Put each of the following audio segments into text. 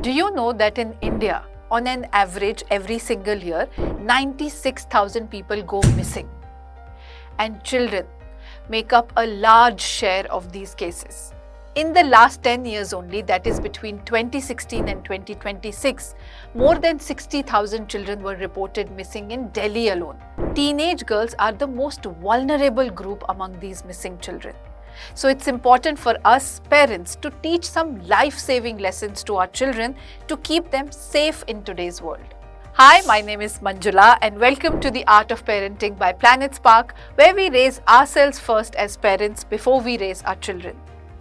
Do you know that in India, on an average, every single year, 96,000 people go missing? And children make up a large share of these cases. In the last 10 years only, that is between 2016 and 2026, more than 60,000 children were reported missing in Delhi alone. Teenage girls are the most vulnerable group among these missing children. So it's important for us parents to teach some life-saving lessons to our children to keep them safe in today's world. Hi, my name is Manjula and welcome to the Art of Parenting by Planet Spark, where we raise ourselves first as parents before we raise our children.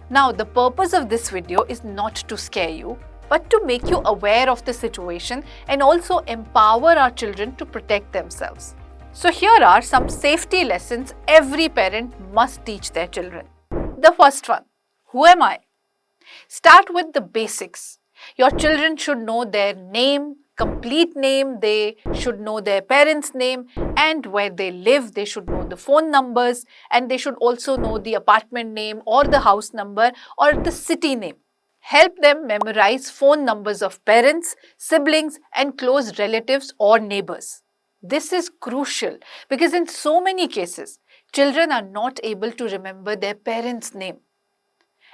Now, the purpose of this video is not to scare you, but to make you aware of the situation and also empower our children to protect themselves. So here are some safety lessons every parent must teach their children. The first one, who am I? Start with the basics. Your children should know their name, complete name, they should know their parents' name and where they live, they should know the phone numbers and they should also know the apartment name or the house number or the city name. Help them memorize phone numbers of parents, siblings and close relatives or neighbors. This is crucial because in so many cases, children are not able to remember their parents' name.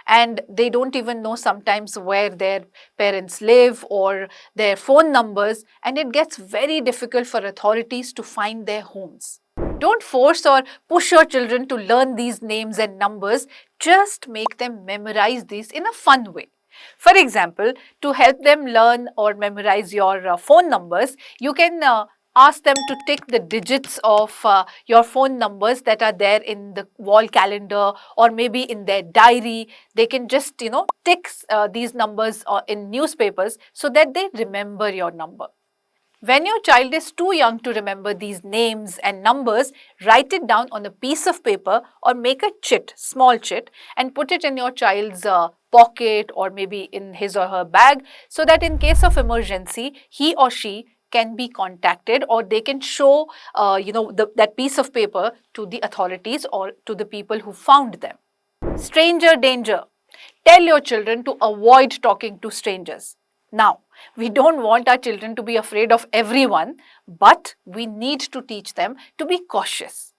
And they don't even know sometimes where their parents live or their phone numbers, and it gets very difficult for authorities to find their homes. Don't force or push your children to learn these names and numbers, just make them memorize these in a fun way. For example, to help them learn or memorize your phone numbers, you can ask them to tick the digits of your phone numbers that are there in the wall calendar or maybe in their diary. They can just, tick these numbers in newspapers so that they remember your number. When your child is too young to remember these names and numbers, write it down on a piece of paper or make a chit, small chit, and put it in your child's pocket or maybe in his or her bag so that in case of emergency, he or she can be contacted or they can show that piece of paper to the authorities or to the people who found them. Stranger danger. Tell your children to avoid talking to strangers. Now, we don't want our children to be afraid of everyone, but we need to teach them to be cautious.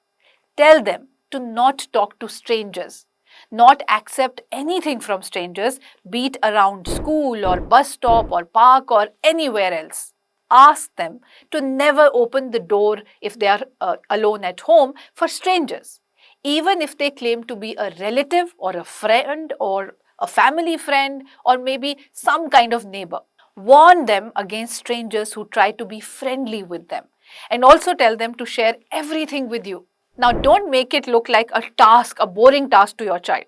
Tell them to not talk to strangers, not accept anything from strangers, be it around school or bus stop or park or anywhere else. Ask them to never open the door if they are alone at home for strangers, even if they claim to be a relative or a friend or a family friend or maybe some kind of neighbor. Warn them against strangers who try to be friendly with them and also tell them to share everything with you. Now, don't make it look like a task, a boring task to your child.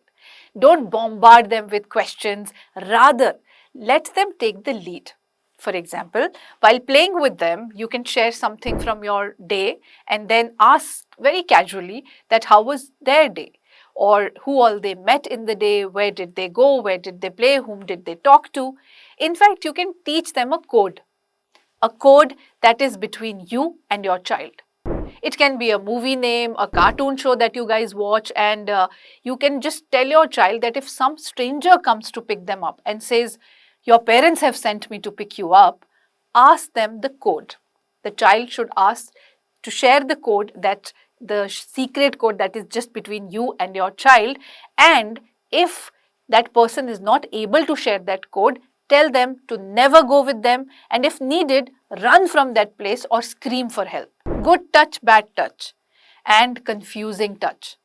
Don't bombard them with questions. Rather, let them take the lead. For example, while playing with them, you can share something from your day and then ask very casually that how was their day or who all they met in the day, where did they go, where did they play, whom did they talk to. In fact, you can teach them a code that is between you and your child. It can be a movie name, a cartoon show that you guys watch, and you can just tell your child that if some stranger comes to pick them up and says, your parents have sent me to pick you up, ask them the code. The child should ask to share the code, that the secret code that is just between you and your child. And if that person is not able to share that code, tell them to never go with them and if needed, run from that place or scream for help. Good touch, bad touch and confusing touch.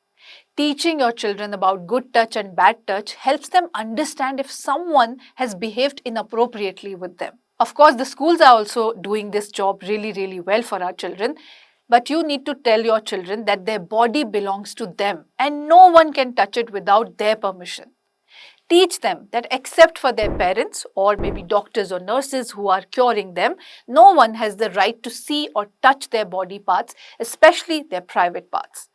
Teaching your children about good touch and bad touch helps them understand if someone has behaved inappropriately with them. Of course, the schools are also doing this job really, really well for our children. But you need to tell your children that their body belongs to them and no one can touch it without their permission. Teach them that except for their parents or maybe doctors or nurses who are curing them, no one has the right to see or touch their body parts, especially their private parts.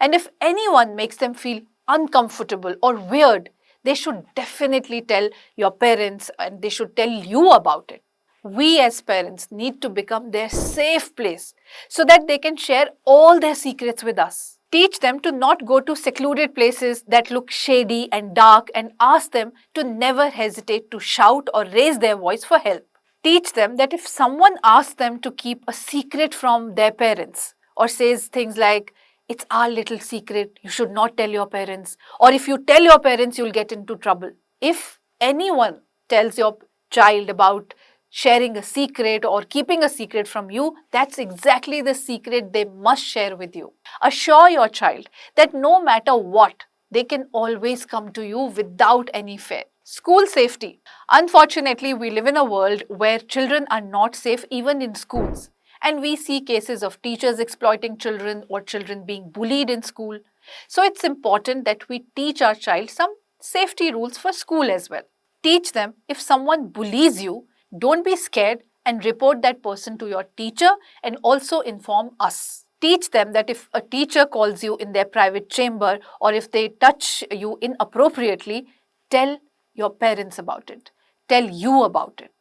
And if anyone makes them feel uncomfortable or weird, they should definitely tell your parents and they should tell you about it. We as parents need to become their safe place so that they can share all their secrets with us. Teach them to not go to secluded places that look shady and dark, and ask them to never hesitate to shout or raise their voice for help. Teach them that if someone asks them to keep a secret from their parents or says things like, "It's our little secret, you should not tell your parents," or "If you tell your parents, you'll get into trouble." If anyone tells your child about sharing a secret or keeping a secret from you, that's exactly the secret they must share with you. Assure your child that no matter what, they can always come to you without any fear. School safety. Unfortunately, we live in a world where children are not safe even in schools. And we see cases of teachers exploiting children or children being bullied in school. So it's important that we teach our child some safety rules for school as well. Teach them if someone bullies you, don't be scared and report that person to your teacher and also inform us. Teach them that if a teacher calls you in their private chamber or if they touch you inappropriately, tell your parents about it. Tell you about it.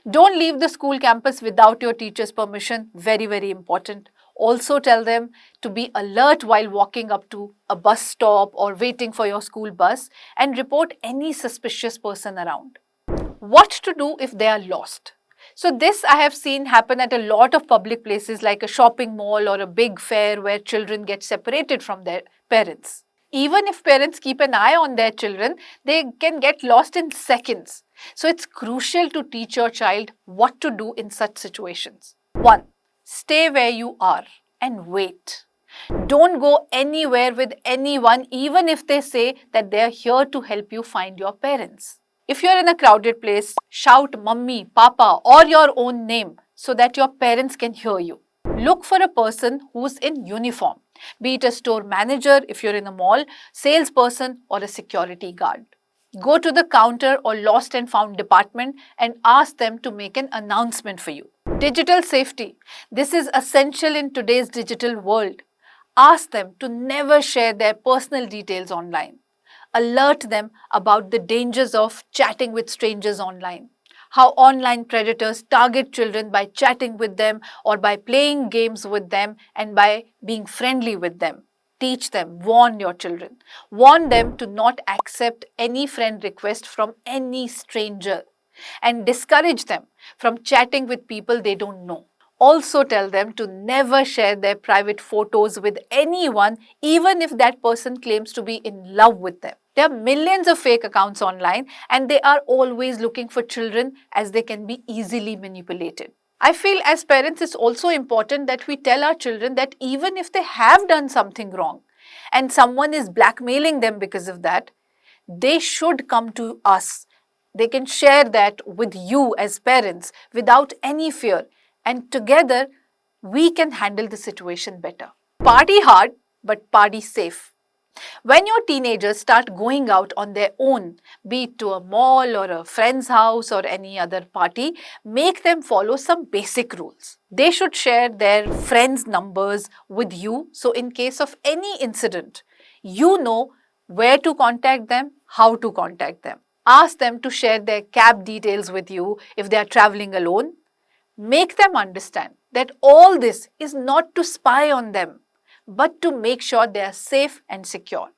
Don't leave the school campus without your teacher's permission. Very, very important. Also tell them to be alert while walking up to a bus stop or waiting for your school bus and report any suspicious person around. What to do if they are lost? So this I have seen happen at a lot of public places like a shopping mall or a big fair where children get separated from their parents. Even if parents keep an eye on their children, they can get lost in seconds. So it's crucial to teach your child what to do in such situations. 1. Stay where you are and wait. Don't go anywhere with anyone even if they say that they are here to help you find your parents. If you're in a crowded place, shout "Mummy, Papa" or your own name so that your parents can hear you. Look for a person who's in uniform, be it a store manager if you're in a mall, salesperson or a security guard. Go to the counter or lost and found department and ask them to make an announcement for you. Digital safety. This is essential in today's digital world. Ask them to never share their personal details online. Alert them about the dangers of chatting with strangers online. How online predators target children by chatting with them or by playing games with them and by being friendly with them. Teach them, warn your children. Warn them to not accept any friend request from any stranger and discourage them from chatting with people they don't know. Also tell them to never share their private photos with anyone, even if that person claims to be in love with them. There are millions of fake accounts online and they are always looking for children as they can be easily manipulated. I feel as parents it's also important that we tell our children that even if they have done something wrong and someone is blackmailing them because of that, they should come to us. They can share that with you as parents without any fear, and together we can handle the situation better. Party hard, but party safe. When your teenagers start going out on their own, be it to a mall or a friend's house or any other party, make them follow some basic rules. They should share their friends' numbers with you, so in case of any incident, you know where to contact them, how to contact them. Ask them to share their cab details with you if they are traveling alone. Make them understand that all this is not to spy on them, but to make sure they are safe and secure.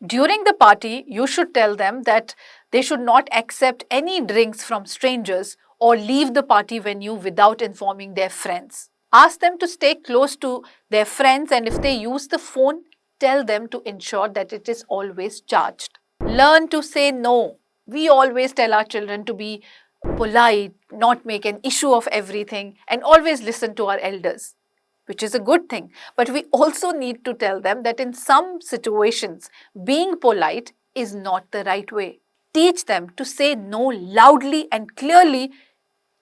During the party, you should tell them that they should not accept any drinks from strangers or leave the party venue without informing their friends. Ask them to stay close to their friends, and if they use the phone, tell them to ensure that it is always charged. Learn to say no. We always tell our children to be polite, not make an issue of everything, and always listen to our elders, which is a good thing. But we also need to tell them that in some situations, being polite is not the right way. Teach them to say no loudly and clearly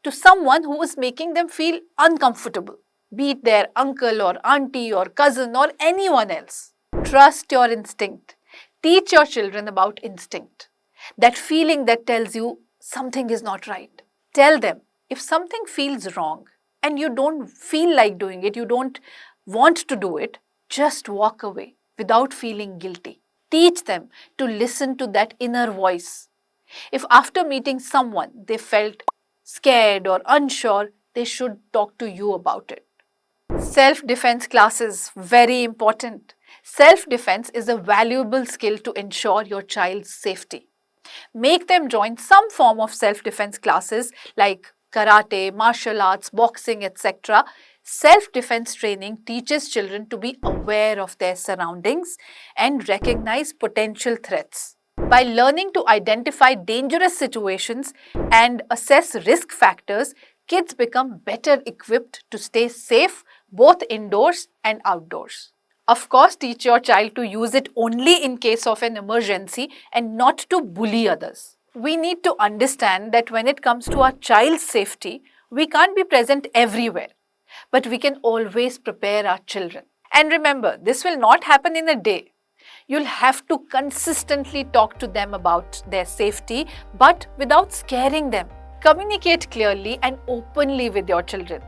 to someone who is making them feel uncomfortable, be it their uncle or auntie or cousin or anyone else. Trust your instinct. Teach your children about instinct, that feeling that tells you something is not right. Tell them if something feels wrong and you don't feel like doing it, you don't want to do it, just walk away without feeling guilty. Teach them to listen to that inner voice. If after meeting someone they felt scared or unsure, they should talk to you about it. Self-defense classes, very important. Self-defense is a valuable skill to ensure your child's safety. Make them join some form of self-defense classes like karate, martial arts, boxing, etc. Self-defense training teaches children to be aware of their surroundings and recognize potential threats. By learning to identify dangerous situations and assess risk factors, kids become better equipped to stay safe both indoors and outdoors. Of course, teach your child to use it only in case of an emergency and not to bully others. We need to understand that when it comes to our child's safety, we can't be present everywhere, but we can always prepare our children. And remember, this will not happen in a day. You'll have to consistently talk to them about their safety, but without scaring them. Communicate clearly and openly with your children.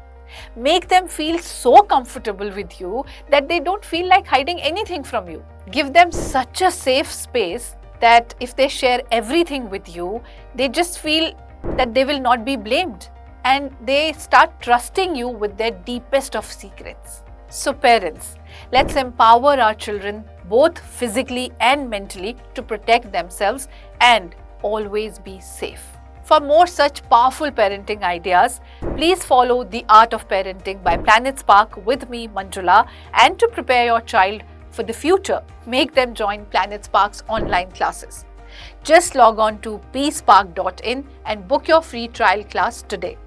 Make them feel so comfortable with you that they don't feel like hiding anything from you. Give them such a safe space that if they share everything with you, they just feel that they will not be blamed and they start trusting you with their deepest of secrets. So parents, let's empower our children both physically and mentally to protect themselves and always be safe. For more such powerful parenting ideas, please follow The Art of Parenting by Planet Spark with me, Manjula, and to prepare your child for the future, make them join Planet Spark's online classes. Just log on to pspark.in and book your free trial class today.